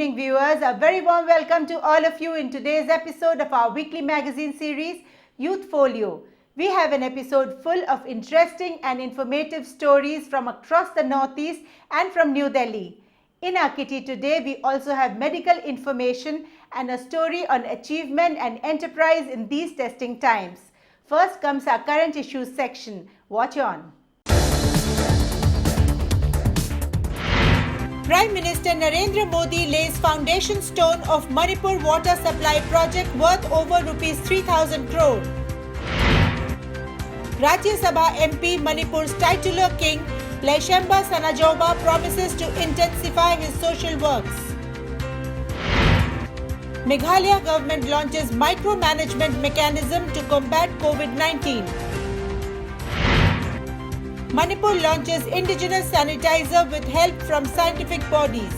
evening, viewers. A very warm welcome to all of you in today's episode of our weekly magazine series, Youth Folio. We have an episode full of interesting and informative stories from across the Northeast and from New Delhi. In our kitty today, we also have medical information and a story on achievement and enterprise in these testing times. First comes our current issues section. Watch on. Prime Minister Narendra Modi lays foundation stone of Manipur water supply project worth over Rs 3,000 crore. Rajya Sabha MP Manipur's titular king Laishemba Sanajoba promises to intensify his social works. Meghalaya government launches micromanagement mechanism to combat COVID-19. Manipur launches indigenous sanitizer with help from scientific bodies.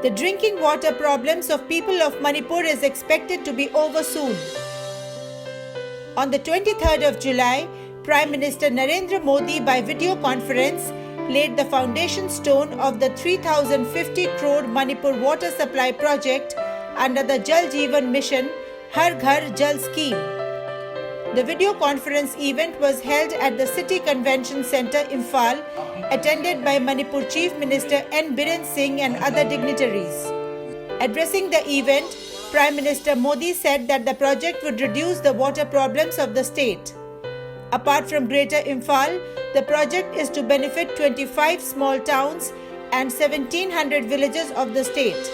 The drinking water problems of people of Manipur is expected to be over soon. On the 23rd of July, Prime Minister Narendra Modi by video conference laid the foundation stone of the 3,050 crore Manipur water supply project under the Jal Jeevan Mission Har Ghar Jal scheme. The video conference event was held at the City Convention Centre, Imphal, attended by Manipur Chief Minister N. Biren Singh and other dignitaries. Addressing the event, Prime Minister Modi said that the project would reduce the water problems of the state. Apart from Greater Imphal, the project is to benefit 25 small towns and 1,700 villages of the state.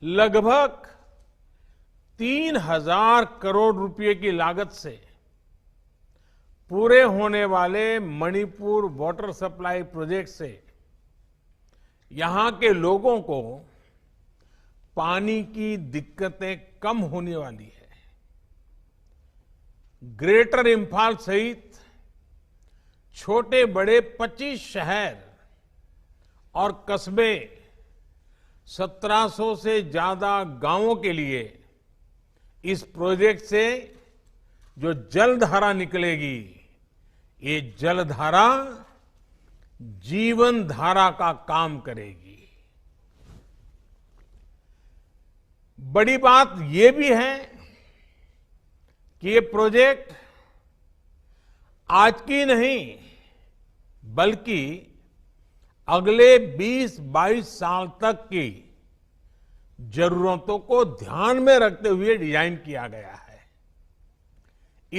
लगभग 3,000 करोड़ रुपए की लागत से पूरे होने वाले Manipur water supply project से यहां के लोगों को पानी की दिक्कतें कम होने वाली है। ग्रेटर इंफाल सहित छोटे बड़े 25 शहर और कस्बे 1700 से ज्यादा गांवों के लिए इस प्रोजेक्ट से जो जलधारा निकलेगी, ये जलधारा जीवन धारा का काम करेगी। बड़ी बात ये भी है कि ये प्रोजेक्ट आज की नहीं बल्कि अगले 20-22 साल तक की जरूरतों को ध्यान में रखते हुए डिजाइन किया गया है।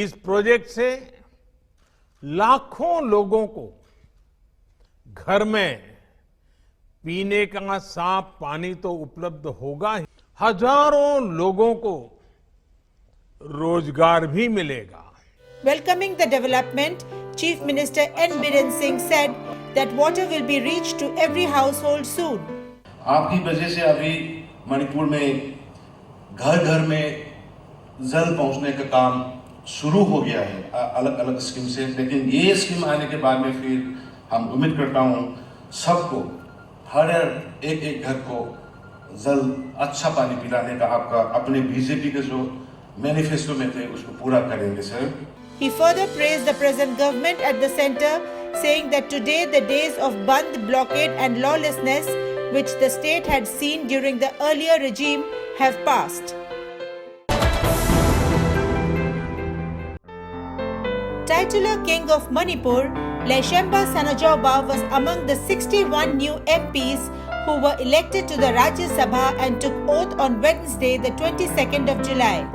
इस प्रोजेक्ट से लाखों लोगों को घर में पीने का साफ पानी तो उपलब्ध होगा ही, हजारों लोगों को रोजगार भी मिलेगा। Welcoming the development, Chief Minister N. Biren Singh said that water will be reached to every household soon. आपकी वजह से अभी मणिपुर में घर घर में जल पहुंचने का काम शुरू हो गया है अलग अलग स्कीम से, लेकिन ये स्कीम आने के बाद में फिर हम उम्मीद करता हूं सबको हर एक घर को जल अच्छा पानी पिलाने का आपका अपने बीजेपी के जो मैनिफेस्टो में थे उसको पूरा करेंगे sir. He further praised the present government at the centre, saying that today the days of Bandh, blockade and lawlessness which the state had seen during the earlier regime have passed. Titular King of Manipur, Laishemba Sanajoba was among the 61 new MPs who were elected to the Rajya Sabha and took oath on Wednesday, the 22nd of July.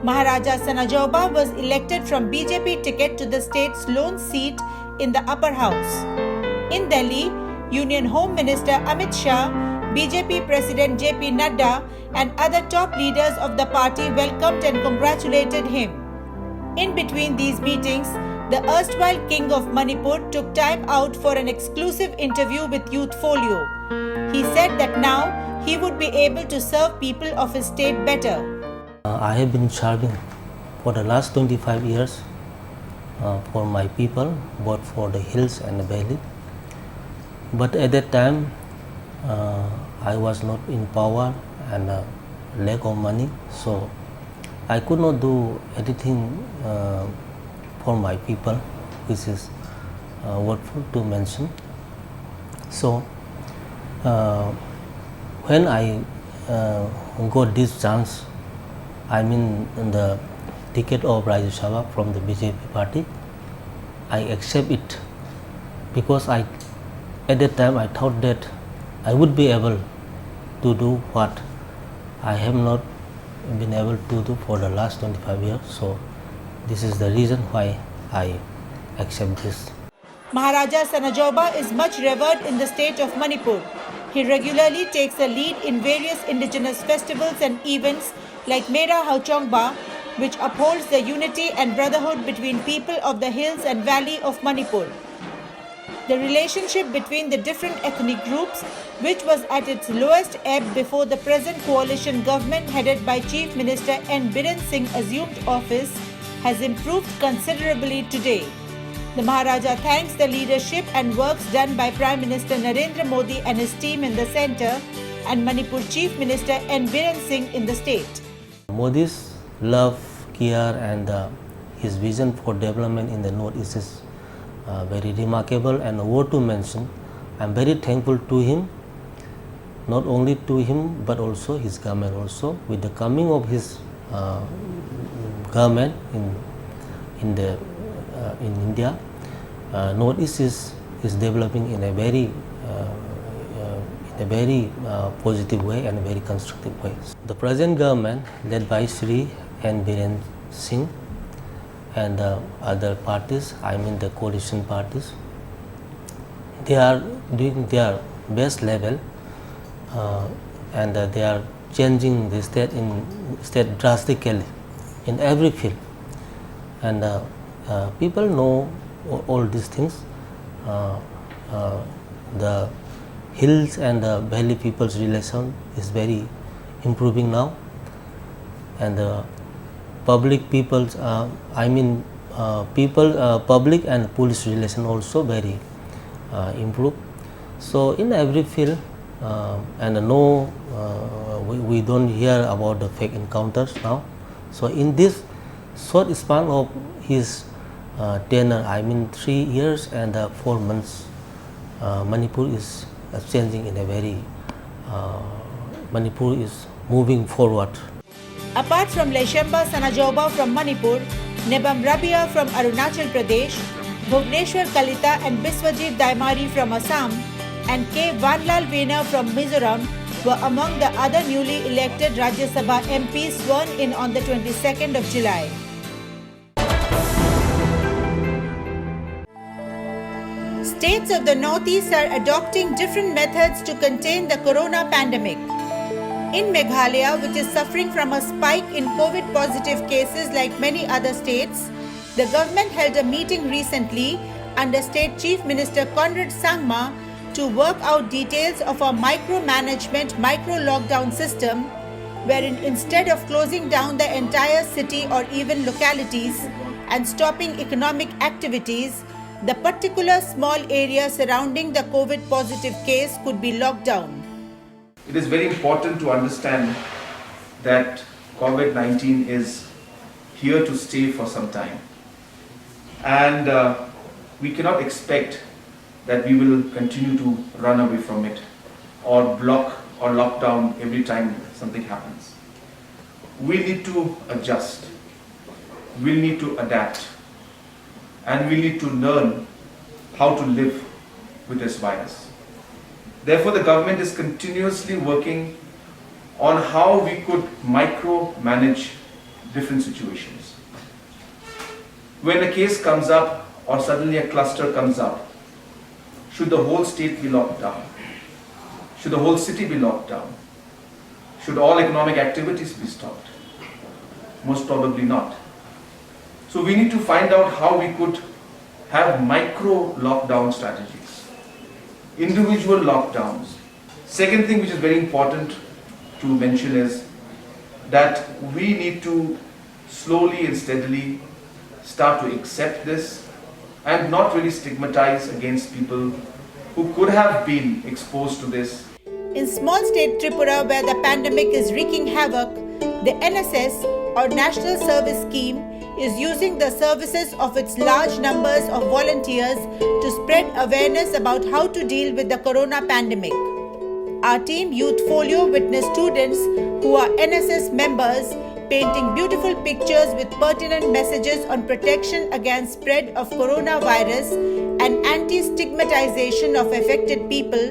Maharaja Sanajoba was elected from BJP ticket to the state's lone seat in the upper house. In Delhi, Union Home Minister Amit Shah, BJP President JP Nadda and other top leaders of the party welcomed and congratulated him. In between these meetings, the erstwhile King of Manipur took time out for an exclusive interview with Youth Folio. He said that now he would be able to serve people of his state better. I have been serving for the last 25 years for my people, both for the hills and the valley. But at that time, I was not in power and lack of money, so I could not do anything for my people. which is worthwhile to mention. So when I got this chance, I mean the ticket of Rajya Sabha from the BJP party, I accept it because at that time I thought that I would be able to do what I have not been able to do for the last 25 years. So this is the reason why I accept this. Maharaja Sanajoba is much revered in the state of Manipur. He regularly takes a lead in various indigenous festivals and events like Mera Hauchongba, which upholds the unity and brotherhood between people of the hills and valley of Manipur. The relationship between the different ethnic groups, which was at its lowest ebb before the present coalition government headed by Chief Minister N. Biren Singh assumed office, has improved considerably today. The Maharaja thanks the leadership and works done by Prime Minister Narendra Modi and his team in the centre and Manipur Chief Minister N. Biren Singh in the state. Modi's love, care and his vision for development in the Northeast is very remarkable and worth to mention. I am very thankful to him, not only to him but also his government also. With the coming of his government in India, Northeast is developing in a very positive way and a very constructive way. The present government led by Shri N. Biren Singh and other parties, I mean the coalition parties, they are doing their best level and they are changing the state drastically in every field. And people know all these things. The hills and the valley people's relation is very improving now, and public people's public and police relation also very improved. So in every field, and we don't hear about the fake encounters now. So in this short span of his tenure, I mean 3 years and 4 months, Manipur is changing in a very, Manipur is moving forward. Apart from Leshamba Sanajoba from Manipur, Nebam Rabia from Arunachal Pradesh, Bhuvneshwar Kalita and Biswajit Daimari from Assam, and K. Vanlal Vena from Mizoram were among the other newly elected Rajya Sabha MPs sworn in on the 22nd of July. States of the Northeast are adopting different methods to contain the corona pandemic. In Meghalaya, which is suffering from a spike in COVID positive cases like many other states, the government held a meeting recently under State Chief Minister Conrad Sangma to work out details of a micromanagement, micro-lockdown system, wherein instead of closing down the entire city or even localities and stopping economic activities, the particular small area surrounding the COVID positive case could be locked down. It is very important to understand that COVID-19 is here to stay for some time, and we cannot expect that we will continue to run away from it or block or lock down every time something happens. We need to adjust, we need to adapt, and we need to learn how to live with this virus. Therefore, the government is continuously working on how we could micro-manage different situations. When a case comes up or suddenly a cluster comes up, should the whole state be locked down? Should the whole city be locked down? Should all economic activities be stopped? Most probably not. So we need to find out how we could have micro lockdown strategies, individual lockdowns. Second thing which is very important to mention is that we need to slowly and steadily start to accept this and not really stigmatize against people who could have been exposed to this. In small state Tripura, where the pandemic is wreaking havoc, the NSS or National Service Scheme is using the services of its large numbers of volunteers to spread awareness about how to deal with the corona pandemic. Our team Youth Folio witnessed students who are NSS members painting beautiful pictures with pertinent messages on protection against spread of coronavirus and anti-stigmatization of affected people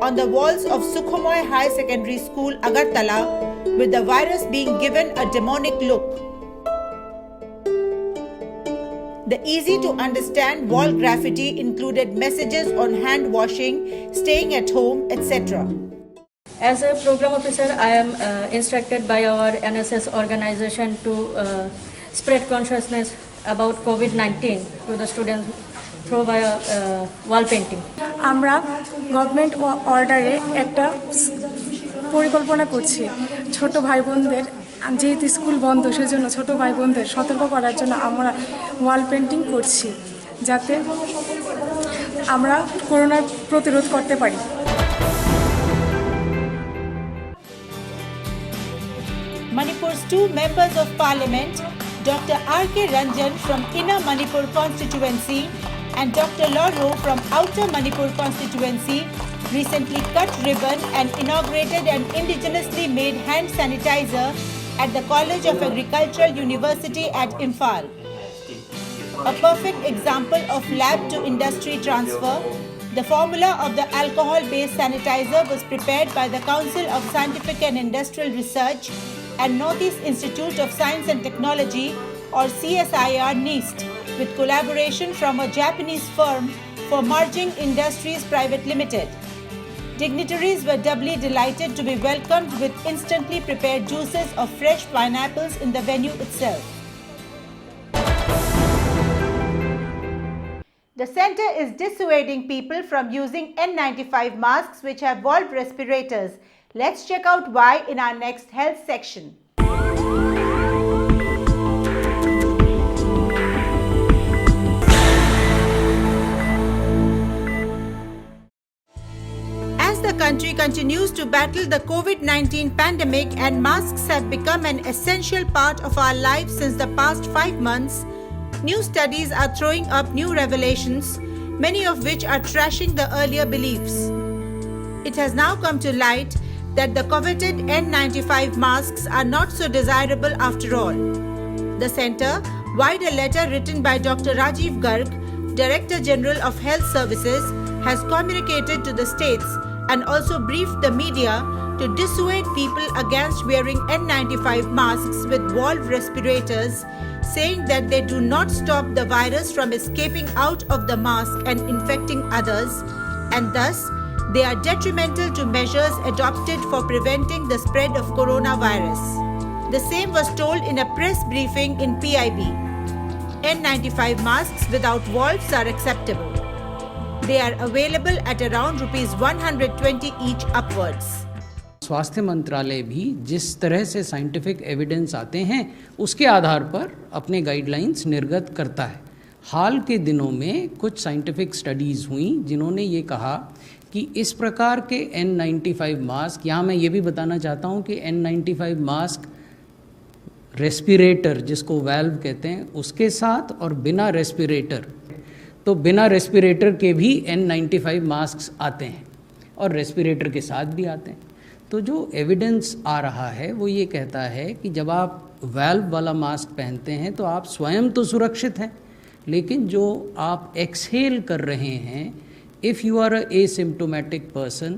on the walls of Sukhomoy High Secondary School, Agartala, with the virus being given a demonic look. The easy-to-understand wall graffiti included messages on hand washing, staying at home, etc. As a program officer, I am instructed by our NSS organization to spread consciousness about COVID-19 to the students through via wall painting. আমরা government অর্ডারে একটা পরিকল্পনা করছি ছোট ভাই বোনদের যেহেতু school বন্ধ সেজন্য ছোট ভাই বোনদের সতর্ক করার জন্য আমরা ওয়াল পেন্টিং করছি যাতে আমরা করোনা প্রতিরোধ করতে পারি। Manipur's two members of parliament, Dr. R.K. Ranjan from Inner Manipur constituency and Dr. Loro from Outer Manipur constituency, recently cut ribbon and inaugurated an indigenously made hand sanitizer at the College of Agricultural University at Imphal. A perfect example of lab to industry transfer, the formula of the alcohol-based sanitizer was prepared by the Council of Scientific and Industrial Research and Northeast Institute of Science and Technology, or CSIR NIST, with collaboration from a Japanese firm for Merging Industries Private Limited. Dignitaries were doubly delighted to be welcomed with instantly prepared juices of fresh pineapples in the venue itself. The centre is dissuading people from using N95 masks which have valve respirators. Let's check out why in our next health section. As the country continues to battle the COVID-19 pandemic and masks have become an essential part of our lives since the past 5 months, new studies are throwing up new revelations, many of which are trashing the earlier beliefs. It has now come to light that the coveted N95 masks are not so desirable after all. The centre, via a letter written by Dr. Rajiv Garg, Director General of Health Services, has communicated to the states and also briefed the media to dissuade people against wearing N95 masks with valve respirators, saying that they do not stop the virus from escaping out of the mask and infecting others, and thus they are detrimental to measures adopted for preventing the spread of coronavirus. The same was told in a press briefing in PIB. N95 masks without valves are acceptable. They are available at around ₹120 each upwards. स्वास्थ्य मंत्रालय भी जिस तरह से scientific evidence आते हैं उसके आधार पर अपने गाइडलाइंस निर्गत करता है। हाल के दिनों में कुछ साइंटिफिक स्टडीज़ हुई जिन्होंने ये कहा कि इस प्रकार के N95 मास्क, यहाँ मैं ये भी बताना चाहता हूँ कि N95 मास्क रेस्पिरेटर जिसको वाल्व कहते हैं उसके साथ और बिना रेस्पिरेटर, तो बिना रेस्पिरेटर के भी N95 मास्क आते हैं और रेस्पिरेटर के साथ भी आते हैं। तो जो एविडेंस आ रहा है वो ये कहता है कि जब आप वाल्व वाला मास्क पहनते हैं तो आप स्वयं तो सुरक्षित हैं, लेकिन जो आप एक्सहेल कर रहे हैं, if you are a asymptomatic person,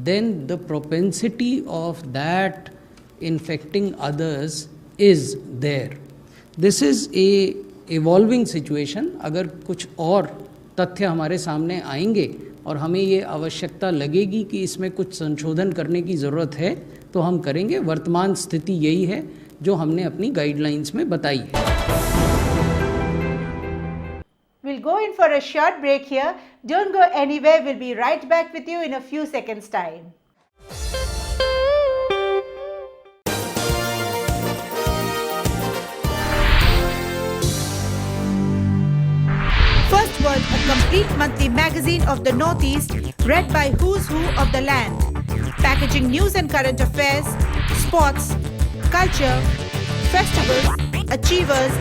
then the propensity of that infecting others is there. This is a evolving situation. अगर कुछ और तथ्य हमारे सामने आएंगे और हमें ये आवश्यकता लगेगी कि इसमें कुछ संशोधन करने की ज़रूरत है तो हम करेंगे। वर्तमान स्थिति यही है जो हमने अपनी गाइडलाइंस में बताई है। We'll go in for a short break here. Don't go anywhere. We'll be right back with you in a few seconds' time. First World, a complete monthly magazine of the Northeast, read by who's who of the land, packaging news and current affairs, sports, culture, festivals, achievers,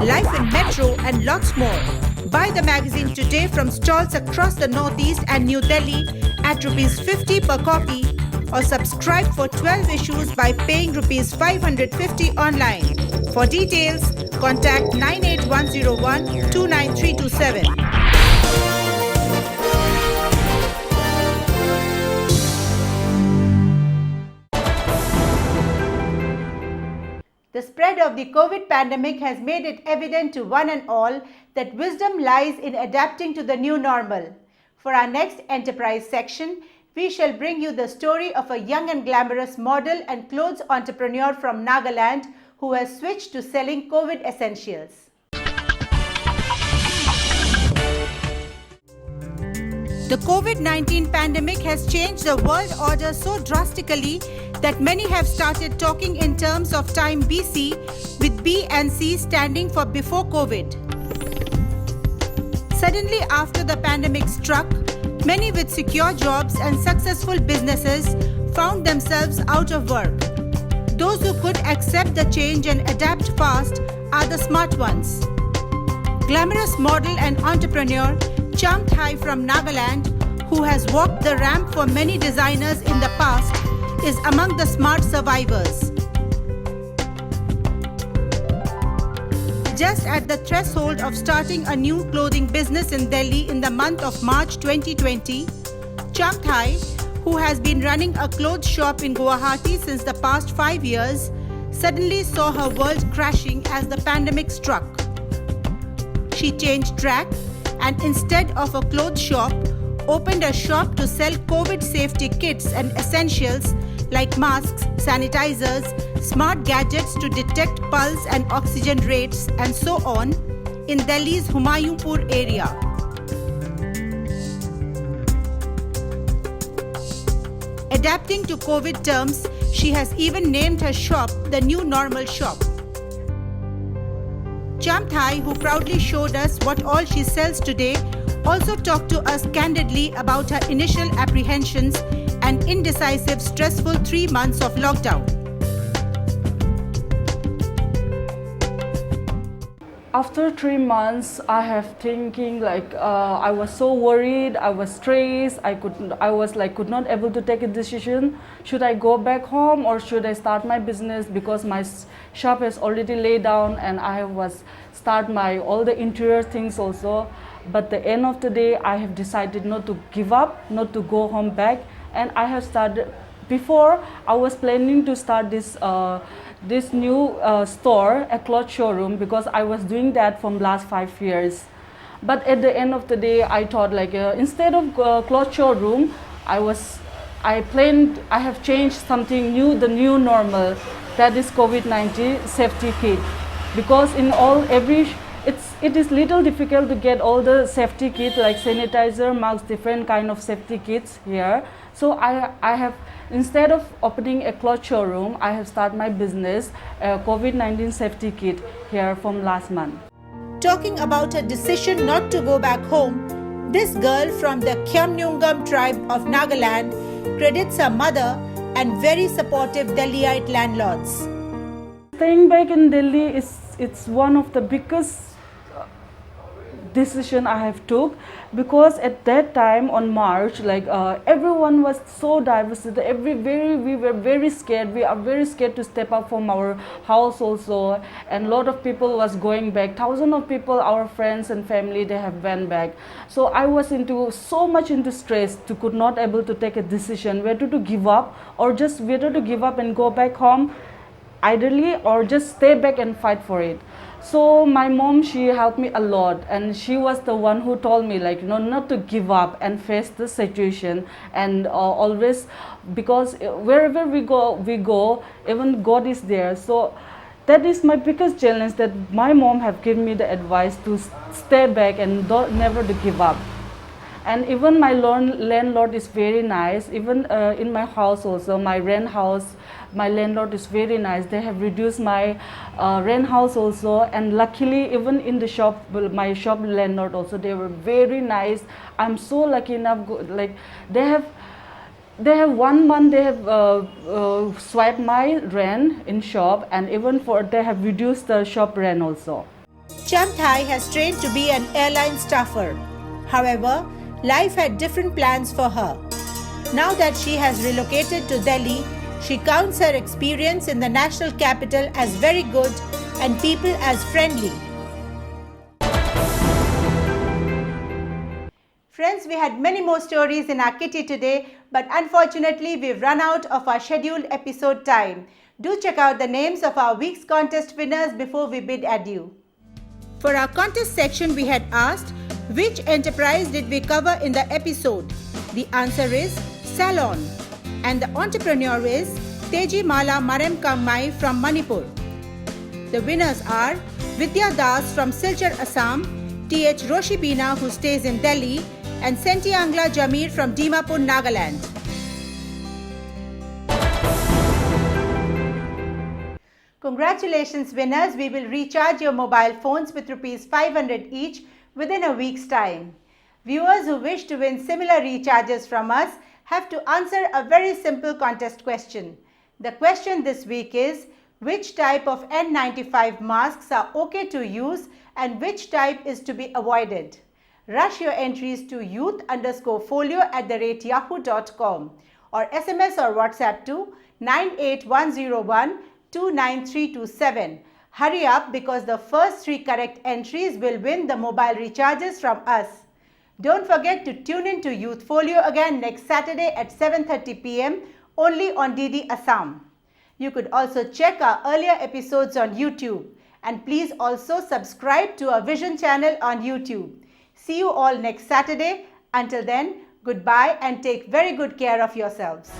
life in metro, and lots more. Buy the magazine today from stalls across the Northeast and New Delhi at Rs 50 per copy, or subscribe for 12 issues by paying Rs 550 online. For details, contact 98101 29327. The spread of the COVID pandemic has made it evident to one and all that wisdom lies in adapting to the new normal. For our next enterprise section, we shall bring you the story of a young and glamorous model and clothes entrepreneur from Nagaland who has switched to selling COVID essentials. The COVID-19 pandemic has changed the world order so drastically that many have started talking in terms of time BC, with B and C standing for before COVID. Suddenly after the pandemic struck, many with secure jobs and successful businesses found themselves out of work. Those who could accept the change and adapt fast are the smart ones. Glamorous model and entrepreneur Chang Thai from Nagaland, who has walked the ramp for many designers in the past, is among the smart survivors. Just at the threshold of starting a new clothing business in Delhi in the month of March 2020, Chang Thai, who has been running a clothes shop in Guwahati since the past 5 years, suddenly saw her world crashing as the pandemic struck. She changed track and instead of a clothes shop, opened a shop to sell COVID safety kits and essentials like masks, sanitizers, smart gadgets to detect pulse and oxygen rates, and so on, in Delhi's Humayunpur area. Adapting to COVID terms, she has even named her shop the New Normal Shop. Chang Thai, who proudly showed us what all she sells today, also talked to us candidly about her initial apprehensions and indecisive, stressful 3 months of lockdown. After 3 months, I have thinking like I was so worried, I was stressed, I could not able to take a decision. Should I go back home or should I start my business, because my shop has already laid down and I was start my all the interior things also. But the end of the day, I have decided not to give up, not to go home back, and I have started. Before I was planning to start this new store, a cloth showroom, because I was doing that from last 5 years. But at the end of the day, I thought like instead of cloth showroom, I have changed something new, the new normal, that is COVID-19 safety kit, because it is little difficult to get all the safety kit like sanitizer, masks, different kind of safety kits here. So I have, instead of opening a cloth showroom, I have started my business, COVID-19 safety kit here from last month. Talking about her decision not to go back home, this girl from the Khyamnyungam tribe of Nagaland credits her mother and very supportive Delhiite landlords. Staying back in Delhi it's one of the biggest decision I have took, because at that time on March, like everyone was so diverse. We were very scared. We are very scared to step up from our house also, and a lot of people was going back. Thousands of people, our friends and family, they have went back. So I was so much into stress to could not able to take a decision whether to give up or just whether to give up and go back home idly or just stay back and fight for it. So my mom, she helped me a lot, and she was the one who told me like, not to give up and face the situation, and always, because wherever we go, even God is there. So that is my biggest challenge, that my mom have given me the advice to stay back and never to give up. And even my landlord is very nice. Even in my house also, my rent house, my landlord is very nice. They have reduced my rent house also, and luckily even in the shop, my shop landlord also, they were very nice. I'm so lucky enough, like they have they have 1 month they have swiped my rent in shop, and even for they have reduced the shop rent also. Chamthai has trained to be an airline staffer. However, life had different plans for her. Now that she has relocated to Delhi, she counts her experience in the national capital as very good and people as friendly. Friends, we had many more stories in our kitty today, but unfortunately we've run out of our scheduled episode time. Do check out the names of our week's contest winners before we bid adieu. For our contest section, we had asked, which enterprise did we cover in the episode? The answer is Salon. And the entrepreneur is Teji Mala Marem Kammai from Manipur. The winners are Vidya Das from Silchar, Assam, T.H. Roshi Bina who stays in Delhi, and Sentiangla Jamir from Dimapur, Nagaland. Congratulations winners, we will recharge your mobile phones with Rs 500 each within a week's time. Viewers who wish to win similar recharges from us have to answer a very simple contest question. The question this week is, which type of N95 masks are okay to use and which type is to be avoided? Rush your entries to youth_folio@yahoo.com or SMS or WhatsApp to 98101 29327. Hurry up because the first 3 correct entries will win the mobile recharges from us. Don't forget to tune in to Youth Folio again next Saturday at 7:30 p.m. only on DD Assam. You could also check our earlier episodes on YouTube, and please also subscribe to our Vision channel on YouTube. See you all next Saturday. Until then, goodbye and take very good care of yourselves.